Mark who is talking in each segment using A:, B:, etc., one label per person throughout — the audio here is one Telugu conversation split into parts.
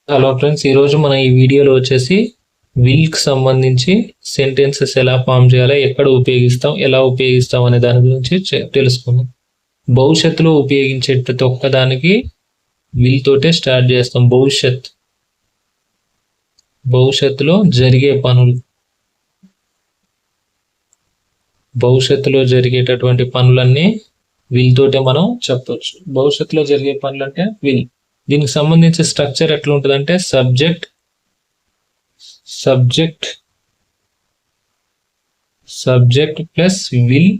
A: హలో ఫ్రెండ్స్, ఈరోజు మనం ఈ వీడియోలో వచ్చేసి విల్కి సంబంధించి సెంటెన్సెస్ ఎలా ఫామ్ చేయాలో, ఎక్కడ ఉపయోగిస్తాం, ఎలా ఉపయోగిస్తాం అనే దాని గురించి తెలుసుకుందాం. భవిష్యత్తులో ఉపయోగించే ప్రతి ఒక్కదానికి విల్ తోటే స్టార్ట్ చేస్తాం. భవిష్యత్తులో జరిగే పనులు, భవిష్యత్తులో జరిగేటటువంటి పనులన్నీ విల్ తోటే మనం చెప్పవచ్చు. భవిష్యత్తులో జరిగే పనులు అంటే విల్. దీనికి సంబంధించి స్ట్రక్చర్ ఎట్లా ఉంటుందంటే subject plus will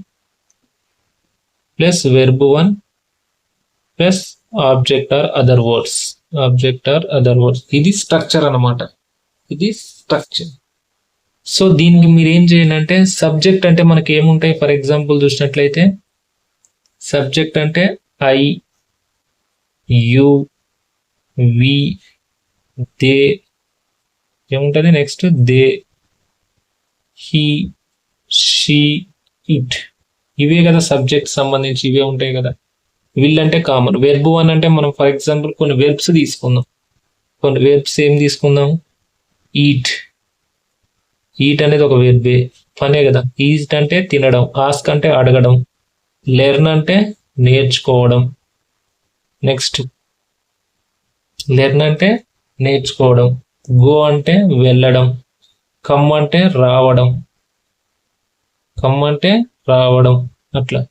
A: plus verb 1 plus object or other words. ఇది స్ట్రక్చర్ అన్నమాట. ఇది స్ట్రక్చర్. సో దీనికి మీరు ఏం చేయండి అంటే, సబ్జెక్ట్ అంటే మనకి ఏముంటాయి, ఫర్ ఎగ్జాంపుల్ చూసినట్లయితే సబ్జెక్ట్ అంటే ఐ, యు, వి, దే ఏముంటుంది, next they, he, she, it. ఇవే కదా సబ్జెక్ట్ సంబంధించి, ఇవే ఉంటాయి కదా. విల్ అంటే కామన్. వెర్బ్ 1 అంటే మనం ఫర్ ఎగ్జాంపుల్ కొన్ని వెర్బ్స్ తీసుకుందాం. ఏం తీసుకుందాం? ఈట్ అనేది ఒక వెర్బే, పనే కదా. ఈట్ అంటే తినడం, ఆస్క్ అంటే అడగడం, లెర్న్ అంటే నేర్చుకోవడం. నెక్స్ట్ లెర్న్ అంటే నేర్చుకోవడం, గో అంటే వెళ్ళడం, కమ్ అంటే రావడం, అట్లా.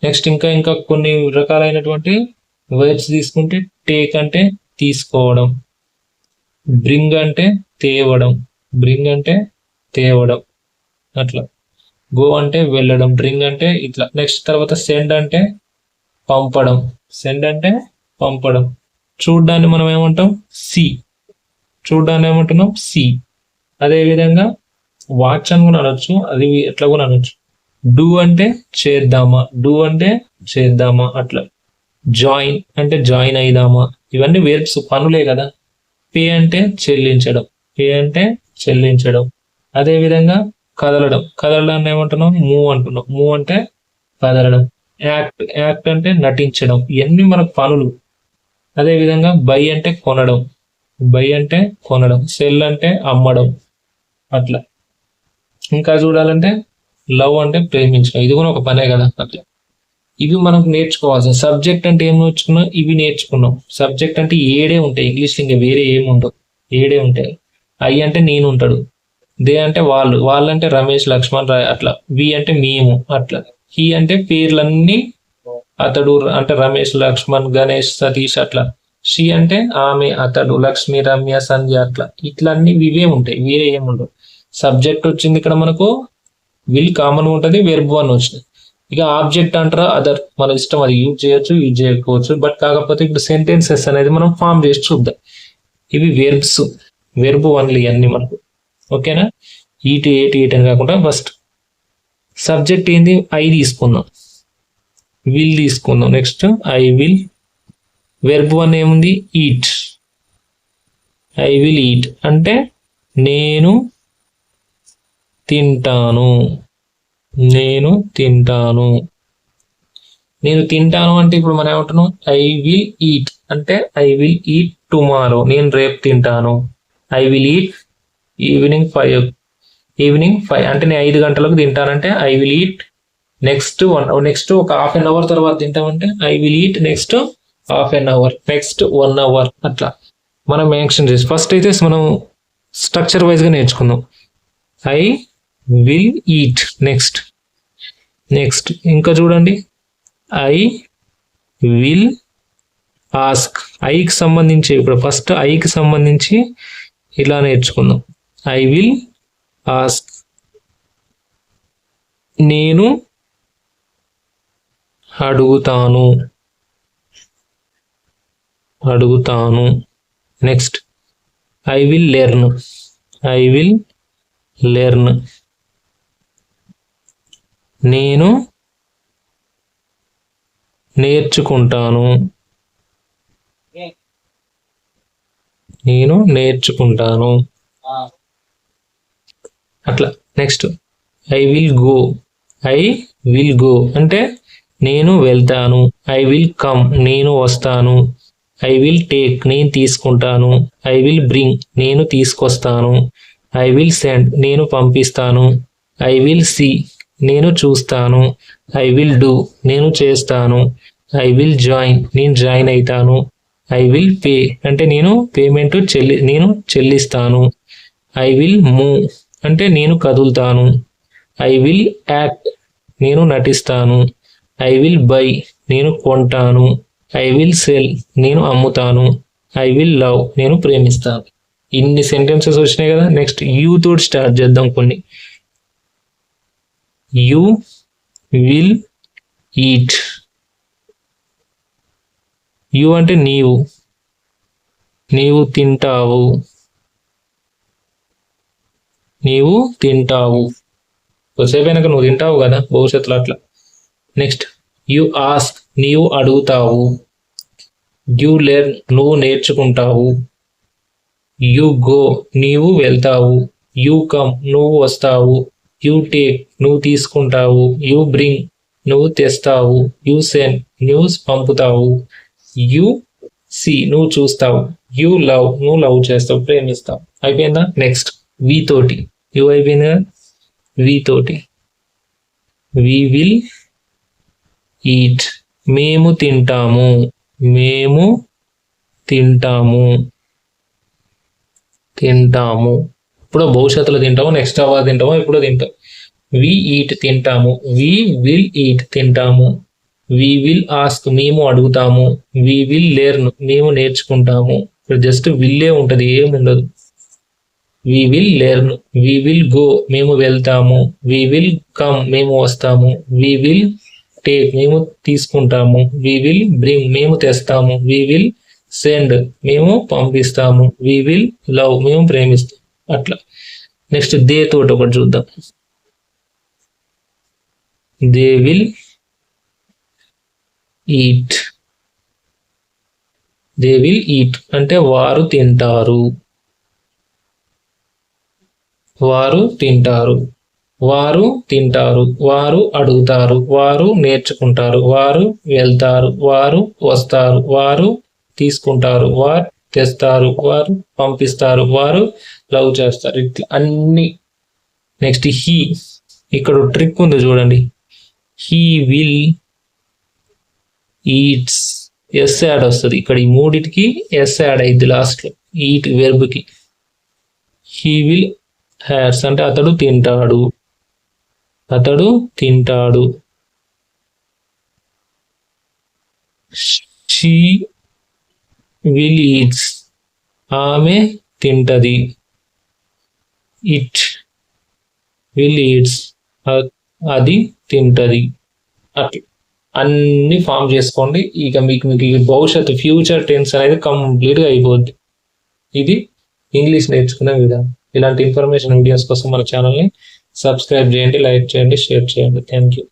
A: నెక్స్ట్ ఇంకా కొన్ని రకాలైనటువంటి వర్డ్స్ తీసుకుంటే, టేక్ అంటే తీసుకోవడం, బ్రింగ్ అంటే తేవడం, అట్లా. గో అంటే వెళ్ళడం, డ్రింగ్ అంటే ఇట్లా. నెక్స్ట్ తర్వాత సెండ్ అంటే పంపడం. చూడ్డాన్ని మనం ఏమంటాం? సి. అదే విధంగా వాచ్ అని కూడా అనొచ్చు, అది ఎట్లా కూడా అనొచ్చు. డూ అంటే చేద్దామా, అట్లా. జాయిన్ అంటే జాయిన్ అయిదామా. ఇవన్నీ వెర్బ్స్, పనులే కదా. పే అంటే చెల్లించడం. అదే విధంగా కదలడాన్ని ఏమంటున్నాం? మూవ్ అంటే కదలడం. యాక్ట్ అంటే నటించడం. ఇవన్నీ మనకు పనులు. అదే విధంగా బై అంటే కొనడం, సెల్ అంటే అమ్మడం, అట్లా. ఇంకా చూడాలంటే లవ్ అంటే ప్రేమించడం. ఇది కూడా ఒక పనే కదా, అట్లా. ఇవి మనకు నేర్చుకోవాల్సిన. సబ్జెక్ట్ అంటే ఏం నేర్చుకున్నాం? ఇవి నేర్చుకున్నాం. సబ్జెక్ట్ అంటే ఏడే ఉంటాయి, ఇంగ్లీష్ ఇంకా వేరే ఏమి ఉండవు, ఏడే ఉంటాయి. ఐ అంటే నేను ఉంటాడు, దే అంటే వాళ్ళంటే రమేష్, లక్ష్మణ్, అట్లా. వి అంటే మేము, అట్లా. హీ అంటే పేర్లన్నీ, అతడు అంటే రమేష్, లక్ష్మణ్, గణేష్, సతీష్, అట్లా. షీ అంటే ఆమె, అతడు, లక్ష్మి, రమ్య, సంధ్య, అట్లా. ఇట్లా అన్ని ఇవే ఉంటాయి, వేరే ఏముండవు. సబ్జెక్ట్ వచ్చింది ఇక్కడ మనకు, విల్ కామన్ ఉంటుంది, వెర్బ్ 1 వచ్చింది. ఇక ఆబ్జెక్ట్ అంటారా అదర్, మన ఇష్టం, అది యూజ్ చేయొచ్చు, యూజ్ చేయకపోవచ్చు. బట్ కాకపోతే ఇప్పుడు సెంటెన్సెస్ అనేది మనం ఫామ్ చేసి చూద్దాం. ఇవి వెర్బ్ 1 అన్ని మనకు. ఓకేనా? ఈట్ అని కాకుండా ఫస్ట్ సబ్జెక్ట్ ఏంది? ఐ తీసుకుందాం, విల్ తీసుకుందాం. Next I will. వెర్బ్ 1 ఏముంది? ఈట్. ఐ విల్ ఈట్ అంటే నేను తింటాను. అంటే ఇప్పుడు మనం ఏమంటున్నాం? ఐ విల్ ఈట్ అంటే ఐ విల్ ఈట్ టుమారో, నేను రేపు తింటాను. ఐ విల్ ఈట్ ఈవినింగ్ 5 అంటే నేను 5 గంటలకు తింటానంటే ఐ విల్ ఈట్ నెక్స్ట్ ఒక హాఫ్ అన్ అవర్ తర్వాత తింటామంటే I will eat next half an hour, next 1 hour, అట్లా మనం మెన్షన్ చేసి. ఫస్ట్ అయితే మనం స్ట్రక్చర్ వైజ్గా నేర్చుకుందాం. I will eat. నెక్స్ట్ ఇంకా చూడండి, ఐ విల్ ఆస్క్. ఐకి సంబంధించి ఇప్పుడు ఫస్ట్ ఐకి సంబంధించి ఇలా నేర్చుకుందాం. ఐ విల్ ఆస్క్, నేను అడుగుతాను. Next I will learn. నేను నేర్చుకుంటాను. అట్లా. నెక్స్ట్ ఐ విల్ గో అంటే నేను వెళ్తాను. ఐ విల్ కమ్, నేను వస్తాను. ఐ విల్ టేక్ నేను తీసుకుంటాను. ఐ విల్ బ్రింగ్ నేను తీసుకొస్తాను. ఐ విల్ సెండ్ నేను పంపిస్తాను. ఐ విల్ సీ నేను చూస్తాను. ఐ విల్ డూ నేను చేస్తాను. ఐ విల్ జాయిన్ నేను జాయిన్ అవుతాను. ఐ విల్ పే అంటే నేను చెల్లిస్తాను. ఐ విల్ మూవ్ అంటే నేను కదులుతాను. ఐ విల్ యాక్ట్ నేను నటిస్తాను. ఐ విల్ బై నేను కొంటాను. ఐ విల్ సెల్ నేను అమ్ముతాను. ఐ విల్ లవ్ నేను ప్రేమిస్తాను. ఇన్ని సెంటెన్సెస్ వచ్చినాయి కదా. నెక్స్ట్ యూ తోటి స్టార్ట్ చేద్దాం కొన్ని. You will eat. యూ అంటే నీవు తింటావు. కొద్దిసేపు అయినాక నువ్వు తింటావు కదా భవిష్యత్తులో అట్లా. నెక్స్ట్ యు ఆస్క్ నీవు అడుగుతావు. యు లెర్న్ నువ్వు నేర్చుకుంటావు. యు గో నీవు వెళ్తావు. యు కమ్ నువ్వు వస్తావు. యు టేక్ నువ్వు తీసుకుంటావు. యు బ్రింగ్ నువ్వు తెస్తావు. యు సెండ్ నువ్వు పంపుతావు. యు సీ నువ్వు చూస్తావు. యు లవ్ నువ్వు లవ్ చేస్తావు, ప్రేమిస్తావు. అయిపోయిందా. నెక్స్ట్ వి తోటి. యు అయిపోయింది కదా. వి తోటి వి విల్ ఈట్ మేము తింటాము. ఇప్పుడు భవిష్యత్తులో తింటాము, నెక్స్ట్ అవర్ తింటాము, ఇప్పుడు తింటాం. వి ఈట్ తింటాము. వి విల్ ఈట్ తింటాము. వి విల్ ఆస్క్ మేము అడుగుతాము. వి విల్ లెర్న్ మేము నేర్చుకుంటాము. ఇప్పుడు జస్ట్ విల్లే ఉంటుంది, ఏముండదు. We will learn. We will go మేము వెళ్తాము. వి విల్ కమ్ మేము వస్తాము. వి విల్ టేక్ మేము తీసుకుంటాము. వి విల్ బ్రింగ్ మేము తెస్తాము. వి విల్ సెండ్ మేము పంపిస్తాము. వి విల్ లవ్ మేము ప్రేమిస్తాం. అట్లా. నెక్స్ట్ దే తోటి ఒకటి చూద్దాం. They will eat. They will eat అంటే వారు తింటారు. వారు అడుగుతారు. వారు నేర్చుకుంటారు. వారు వెళ్తారు. వారు వస్తారు. వారు తీసుకుంటారు. వారు తెస్తారు. వారు పంపిస్తారు. వారు లవ్ చేస్తారు. ఇట్లా అన్ని. Next he. ఇక్కడ ట్రిక్ ఉంది చూడండి. He will eats S add వస్తుంది. ఇక్కడ ఈ మూడిటికి ఎస్ యాడ్ అయింది లాస్ట్లో ఈట్ వెర్బ్కి. హీ విల్ హ్యాస్ అంటే అతడు తింటాడు. షీ విల్ ఈట్స్ ఆమె తింటది. ఇట్ విల్ ఈట్స్ అది తింటది. అట్లా అన్ని ఫామ్ చేసుకోండి. ఇక మీకు భవిష్యత్తు ఫ్యూచర్ టెన్స్ అనేది కంప్లీట్గా అయిపోద్ది. ఇది ఇంగ్లీష్ నేర్చుకునే విధానం. ఇలాంటి ఇన్ఫర్మేషన్ వీడియోస్ కోసం మన ఛానల్ని సబ్స్క్రైబ్ చేయండి, లైక్ చేయండి, షేర్ చేయండి. Thank you.